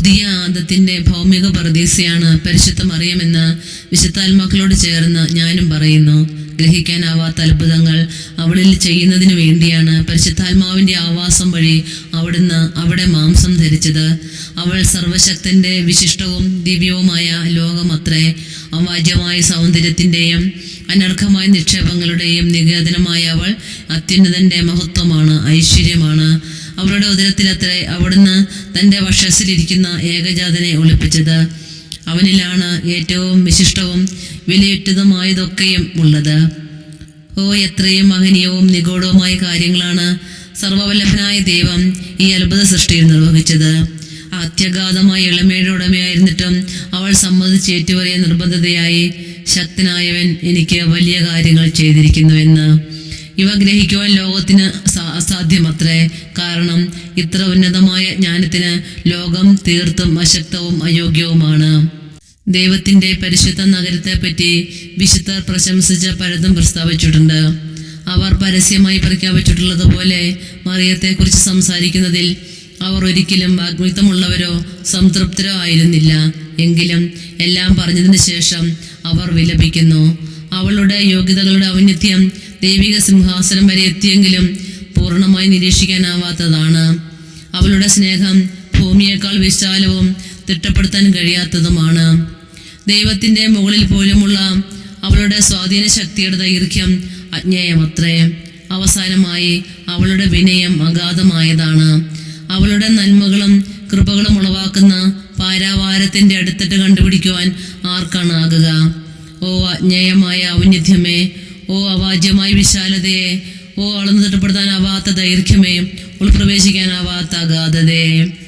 പുതിയ ആദത്തിന്റെ ഭൗമിക പറുദീസയാണ് പരിശുദ്ധ മറിയമെന്ന് വിശുദ്ധാത്മാക്കളോട് ചേർന്ന് ഞാനും പറയുന്നു. ഗ്രഹിക്കാനാവാത്ത അത്ഭുതങ്ങൾ അവളിൽ ചെയ്യുന്നതിനു വേണ്ടിയാണ് പരിശുദ്ധാത്മാവിന്റെ ആവാസം വഴി അവിടുന്ന് അവിടെ മാംസം ധരിച്ചത്. അവൾ സർവശക്തന്റെ വിശിഷ്ടവും ദിവ്യവുമായ ലോകമത്രേ. അവാജ്യമായ സൗന്ദര്യത്തിന്റെയും അനർഘമായ നിക്ഷേപങ്ങളുടെയും നികേതനമായ അവൾ അത്യുന്നതന്റെ മഹത്വമാണ്, ഐശ്വര്യമാണ്. അവളുടെ ഉദരത്തിലത്രേ അവിടുന്ന് തൻ്റെ വക്ഷസ്സിലിരിക്കുന്ന ഏകജാതനെ ഒളിപ്പിച്ചത്. അവനിലാണ് ഏറ്റവും വിശിഷ്ടവും വിലയുറ്റതുമായതൊക്കെയും ഉള്ളത്. ഓ, എത്രയും മഹനീയവും നിഗൂഢവുമായ കാര്യങ്ങളാണ് സർവവല്ലഭനായ ദൈവം ഈ അത്ഭുത സൃഷ്ടിയിൽ നിർവഹിച്ചത്. അത്യഗാധമായ ഇളമയുടെ ഉടമയായിരുന്നിട്ടും അവൾ സമ്മതിച്ച് ഏറ്റുപറയാൻ നിർബന്ധിതയായി, ശക്തനായവൻ എനിക്ക് വലിയ കാര്യങ്ങൾ ചെയ്തിരിക്കുന്നുവെന്ന്. ഇവ ഗ്രഹിക്കുവാൻ ലോകത്തിന് അസാധ്യമത്രേ. കാരണം ഇത്ര ഉന്നതമായ ജ്ഞാനത്തിന് ലോകം തീർത്തും അശക്തവും അയോഗ്യവുമാണ്. ദൈവത്തിന്റെ പരിശുദ്ധ നഗരത്തെപ്പറ്റി വിശുദ്ധർ പ്രശംസിച്ച് പലതും പ്രസ്താവിച്ചിട്ടുണ്ട്. അവർ പരസ്യമായി പ്രഖ്യാപിച്ചിട്ടുള്ളതുപോലെ മറിയത്തെക്കുറിച്ച് സംസാരിക്കുന്നതിൽ അവർ ഒരിക്കലും വാഗ്മിത്വമുള്ളവരോ സംതൃപ്തരോ ആയിരുന്നില്ല. എങ്കിലും എല്ലാം പറഞ്ഞതിന് ശേഷം അവർ വിലപിക്കുന്നു. അവളുടെ യോഗ്യതകളുടെ ഔന്നത്യം ദൈവിക സിംഹാസനം വരെ എത്തിയെങ്കിലും പൂർണ്ണമായി നിരീക്ഷിക്കാനാവാത്തതാണ്. അവളുടെ സ്നേഹം ഭൂമിയേക്കാൾ വിശാലവും തിട്ടപ്പെടുത്താൻ കഴിയാത്തതുമാണ്. ദൈവത്തിന്റെ മുകളിൽ പോലുമുള്ള അവളുടെ സ്വാധീന ശക്തിയുടെ ദൈർഘ്യം അജ്ഞേയമത്രേ. അവസാനമായി അവളുടെ വിനയം അഗാധമായതാണ്. അവളുടെ നന്മകളും കൃപകളും ഉളവാക്കുന്ന പാരാവാരത്തിന്റെ അടുത്തിട്ട് കണ്ടുപിടിക്കുവാൻ ആർക്കാണ് ആകുക? ഓ അജ്ഞേയമായ ഔന്നത്യമേ, ഓ അവാജ്യമായ വിശാലതയെ, ഓ അളന്നു തിട്ടപ്പെടുത്താനാവാത്ത ദൈർഘ്യമേ, ഉൾപ്രവേശിക്കാനാവാത്ത അഗാധതയെ.